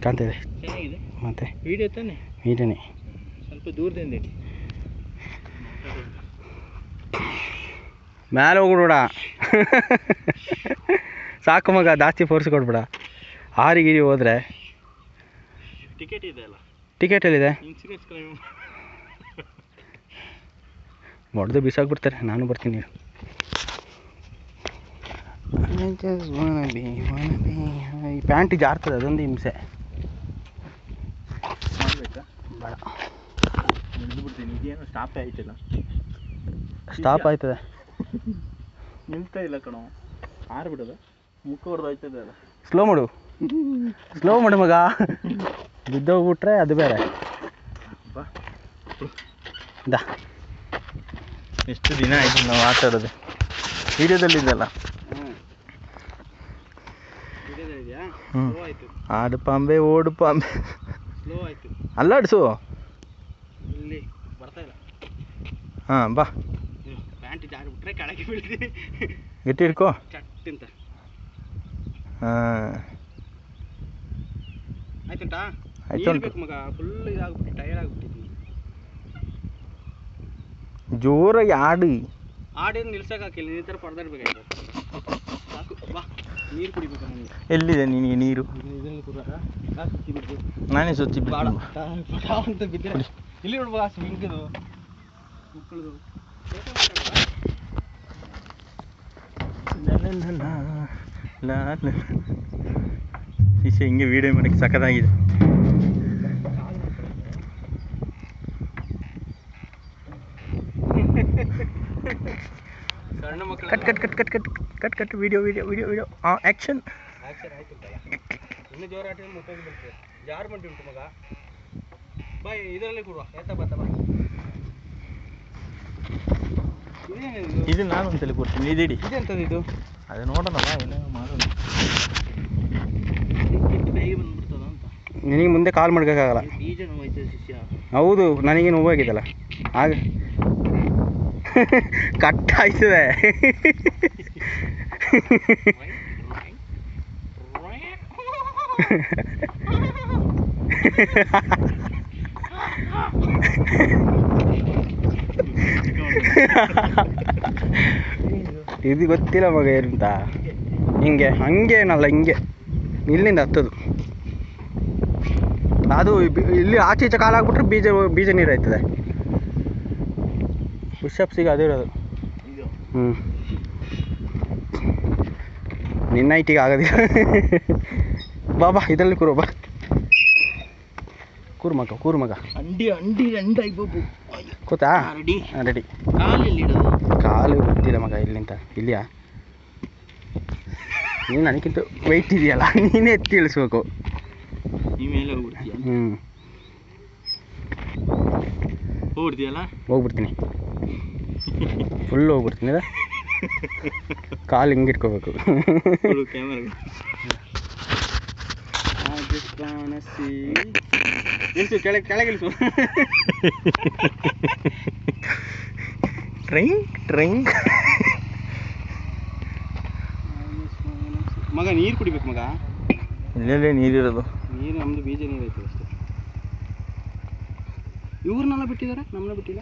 ಕಾಣ್ತಾ ಇದೆ ಮತ್ತೆ ವಿಡಿಯೋ ತಾನೆ ವೀಡಿಯೋನೇ ಸ್ವಲ್ಪ ದೂರದಿಂದ ಇಡಿ ಮೇಲೆ ಹೋಗ್ಬಿಡ ಸಾಕು ಮಗ ಜಾಸ್ತಿ ಫೋರ್ಸ್ ಕೊಡ್ಬಿಡ ಆರಿಗಿರಿ ಹೋದ್ರೆ ಟಿಕೆಟ್ ಇದೆ ಅಲ್ಲ ಟಿಕೆಟ್ ಎಲ್ಲಿದೆ ಇನ್ಸೂರೆನ್ಸ್ ಕ್ಲೈಮ್ ಹೊಡೆದು ಬಿಸಾಕ್ಬಿಡ್ತಾರೆ ನಾನು ಬರ್ತೀನಿ ಈ ಪ್ಯಾಂಟ್ ಜಾರ್ತದೆ ಅದೊಂದು ಹಿಂಸೆ ಮಾಡಬೇಕಾ ಬೇಡ ಬಿಡ್ತೀನಿ ಇದೇನು ಸ್ಟಾಪೇ ಆಯ್ತಿಲ್ಲ ಸ್ಟಾಪ್ ಆಯ್ತದೆ ನಿಲ್ತಾ ಇಲ್ಲ ಕಣೋ ಆರ್ಬಿಡೋದು ಮುಖ ಹೊಡೆದು ಆಯ್ತದೆ ಅಲ್ಲ ಸ್ಲೋ ಮಾಡು ಮಗ ಬಿದ್ದೋಗ್ಬಿಟ್ರೆ ಅದು ಬೇರೆ ಬಾ ದಾ ಎಷ್ಟು ದಿನ ಆಯ್ತು ನಾವು ಆಟಾಡೋದು ವಿಡಿಯೋದಲ್ಲಿದ್ದಲ್ಲ ಆಡು ಪಾಂಬೆ ಓಡು ಪಾಂಬೆ ಸ್ಲೋ ಆಯ್ತು ಅಲ್ಲಾಡಿಸು ಇಲ್ಲಿ ಬರ್ತಾ ಇಲ್ಲ ಹಾಂ ಬಾ ಪ್ಯಾಂಟ್ ಜಾರಿಬಿಟ್ರೆ ಕೆಳಗೆ ಬೀಳ್ತೀನಿ ಗಟ್ಟಿ ಹಿಡ್ಕೋ ಚಟ್ಟಿಂತ ಹಾಂ ಆಯ್ತುಂಟಾ ಆಯ್ತು ಬೇಕು ಮಗ ಫುಲ್ ಇದಾಗ್ಬಿಟ್ಟು ಟೈರ್ಡ್ ಆಗ್ಬಿಟ್ಟಿದ್ದೀನಿ ಜೋರಾಗಿ ಆಡಿ ನಿಲ್ಸಕ್ಕೆ ಹಾಕಿಲ್ಲ ಈ ಥರ ಪಡೆದಾಡ್ಬೇಕಾಯ್ತು ಸಾಕು ಬಾ ನೀರು ಕುಡಿಬೇಕು ನನಗೆ ಎಲ್ಲಿದೆ ನಿನಗೆ ನೀರು ಇದರಲ್ಲಿ ಕೂಡ ನಾನೇ ಸ್ವಚ್ಛ ಭಾಳ ಅಂತ ಬಿದ್ದರೆ ಇಲ್ಲಿ ನೋಡ್ಬಾ ಸ್ವಿಂಗದು ಮಕ್ಕಳದು ಶಿಷ್ಯ ಹಿಂಗೆ ವೀಡಿಯೋ ಮಾಡೋಕ್ಕೆ ಸಖತ್ತಾಗಿದೆ ಸಣ್ಣ ಮಕ್ಕಳು ಕಟ್ ವಿಡಿಯೋ ಆ್ಯಕ್ಷನ್ ಆಯ್ತು ಇನ್ನು ಜೋರಾಟ ಮುಟ್ಟೋಗಿ ಬಿಡ್ತದೆ ಜಾರು ಮಂಡಿ ಉಂಟು ಮಗ ಬಾ ಇದರಲ್ಲಿ ಕೊಡುವ ಎತ್ತ ಬತ್ತ ಬಾ ಇದು ನಾನು ಒಂದ್ಸಲ ಕೊಡ್ತೀನಿ ಇದಿಡಿ ಇದೆಂಥದ್ದು ಇದು ಅದು ನೋಡೋಣಲ್ಲ ಏನೇನೋ ಮಾಡೋಣ ಕೈಗೆ ಬಂದ್ಬಿಡ್ತದ ಅಂತ ನಿನಗೆ ಮುಂದೆ ಕಾಲ್ ಮಾಡ್ಬೇಕಾಗಲ್ಲ ಬೀಜ ನೋವಾಯ್ತದೆ ಶಿಷ್ಯ ಹೌದು ನನಗೆ ನೋವಾಗಿದ್ದಲ್ಲ ಆಗ ಕಟ್ ಆಯ್ತದೆ ಇದು ಗೊತ್ತಿಲ್ಲ ಮಗ ಏನಂತ ಹಂಗೇನಲ್ಲ ಹಿಂಗೆ ಇಲ್ಲಿಂದ ಹತ್ತದು ಅದು ಇಲ್ಲಿ ಆಚೆ ಈಚೆ ಕಾಲಾಗ್ಬಿಟ್ರೆ ಬೀಜ ನೀರು ಆಯ್ತದೆ ಬಿಷಪ್ಸಿಗೆ ಅದೇ ಇರೋದು ನಿನ್ನ ಐಟಿಗೆ ಆಗೋದಿಲ್ಲ ಬಾ ಇದರಲ್ಲಿ ಬಾ ಕೂರು ಮಗ ಅಂಡಿ ಕೂತಾ ರೆಡಿ ಕಾಲು ಗೊತ್ತಿಲ್ಲ ಮಗ ಇಲ್ಲಿಂದ ಇಲ್ಲಿಯಾ ನೀನು ನನಗಿಂತ ವೆಯ್ಟ್ ಇದೆಯಲ್ಲ ನೀನೇ ಎತ್ತಿ ಇಳಿಸ್ಬೇಕು ಹೋಗ್ಬಿಡ್ತೀನಿ ಫುಲ್ ಹೋಗ್ಬಿಡ್ತೀನಿ ಕಾಲು ಹಿಂಗೆ ಇಟ್ಕೋಬೇಕು ಇಳಿಸು ಕೆಳಗೆ ಇಳಿಸು ಟ್ರೈನ್ ಮಗ ನೀರು ಕುಡಿಬೇಕು ಮಗ ಇಲ್ಲೇ ನೀರಿರೋದು ನೀರು ನಮ್ಮದು ಬೀಜ ನೀರು ಐತೆ ಅಷ್ಟೇ ಇವ್ರನ್ನೆಲ್ಲ ಬಿಟ್ಟಿದ್ದಾರೆ ನಮ್ಮನ್ನ ಬಿಟ್ಟಿಲ್ಲ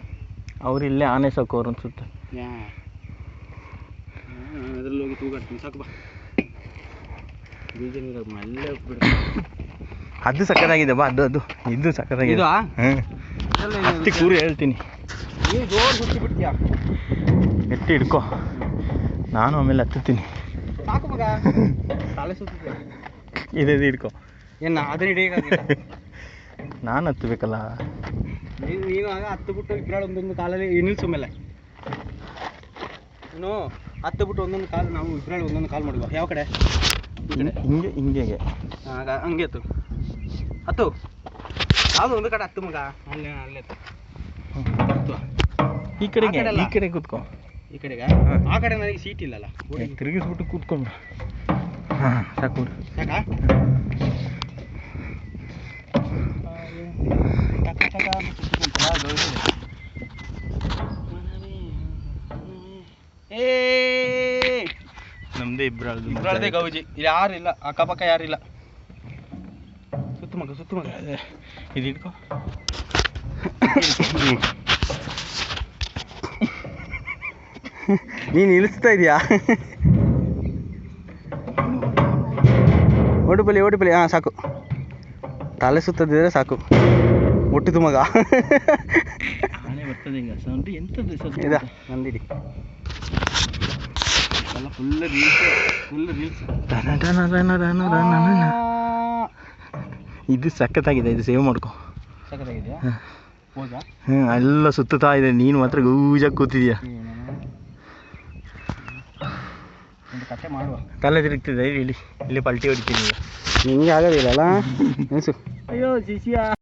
ಅವ್ರು ಇಲ್ಲೇ ಆನೆ ಸಾಕೋರು ಅನ್ಸುತ್ತೆ ಅದರಲ್ಲಿ ಹೋಗಿ ತೂಗಾಡ್ತೀನಿ ಸಾಕು ಬಾ ಬೀಜ ನೀರು ಮಲ್ಲೆ ಬಿಡ ಅದು ಸಕ್ಕತ್ತಾಗಿದೆ ಬಾ ಅದು ಇದು ಸಕ್ಕತ್ತಾಗಿದೆ ಹತ್ತಿ ಕೂರಿ ಹೇಳ್ತೀನಿ ನೀನು ಜೋರು ಗುಚ್ಚಿ ಬಿಡ್ತೀಯಾ ಎತ್ತಿ ಹಿಡ್ಕೊ ನಾನು ಆಮೇಲೆ ಹತ್ತುತ್ತೀನಿ ಸಾಕು ಮಗ ತಲೆ ಸುತ್ತಿದ್ಯಾ ಇದು ಹಿಡ್ಕೊ ಏನು ಅದನ್ನ ಹಿಡಿಯೋಕ್ಕಾಗಿಲ್ಲ ನಾನು ಹತ್ತಬೇಕಲ್ಲ ನೀನು ಆಗ ಹತ್ತು ಬಿಟ್ಟು ಇಬ್ಬರಾಳು ಒಂದೊಂದು ಕಾಲಲ್ಲಿ ನಿಲ್ಸು ಮೇಲೆ ನೀನು ಹತ್ತು ಬಿಟ್ಟು ಒಂದೊಂದು ಕಾಲು ನಾವು ಇಬ್ಬರಾಳು ಒಂದೊಂದು ಕಾಲು ಮಾಡುವ ಯಾವ ಕಡೆ ಹಿಂಗೆ ಆಗ ಹಂಗೆ ಹತ್ತು ಯಾವುದು ಒಂದು ಕಡೆ ಹತ್ತು ಮಗ ಅಲ್ಲೇ ಈ ಕಡೆ ಕೂತ್ಕೊ ಈ ಕಡೆಗೆ ಆ ಕಡೆ ನನಗೆ ಸೀಟ್ ಇಲ್ಲಲ್ಲ ತಿರುಗಿಸ್ಬಿಟ್ಟು ಕೂತ್ಕೊಂಡು ಹಾಂ ಸಾಕು ಸಾಕಾ ನಮ್ದೇ ಇಬ್ಬರದೇ ಗೌಜಿ ಇಲ್ಲಿ ಯಾರು ಇಲ್ಲ ಅಕ್ಕಪಕ್ಕ ಯಾರಿಲ್ಲ ಸುತ್ತು ಮಗ ಇದು ಇಟ್ಕೋ. ನೀನು ಇಳಿಸ್ತಾ ಇದೀಯಾ? ಓಡಿಬಲಿ ಹಾಂ ಸಾಕು, ತಲೆ ಸುತ್ತದಿದ್ರೆ ಸಾಕು. ಒಟ್ಟಿತು ಮಗ. ಆನೆ ಬರ್ತದೆ ಈಗ ಸೌಂಡ್ ಎಂಥದ್ದು ಸ್ವಲ್ಪ ಇದಾ ನಂದಿಡಿ ಎಲ್ಲ ಫುಲ್ ರೀಲ್ಸ್ ಇದು ಸಖತ್ತಾಗಿದೆ, ಇದು ಸೇವ್ ಮಾಡ್ಕೊ. ಸಖತ್ತಾಗಿದೆಯಾ? ಹೌದಾ? ಎಲ್ಲ ಸುತ್ತುತ್ತಾ ಇದೆ, ನೀನು ಮಾತ್ರ ಗೂಜಾಗಿ ಕೂತಿದ್ಯಾ. ಒಂದು ಕತೆ ಮಾಡುವ. ತಲೆ ತಿರುಗ್ತಿದೆ, ಇಲ್ಲಿ ಪಲ್ಟಿ ಹೊಡಿತೀನಿ ಈಗ. ನಿಂಗೆ ಆಗೋದಿಲ್ಲಲ್ಲ. ಅಯ್ಯೋ ಶಿಷ್ಯ.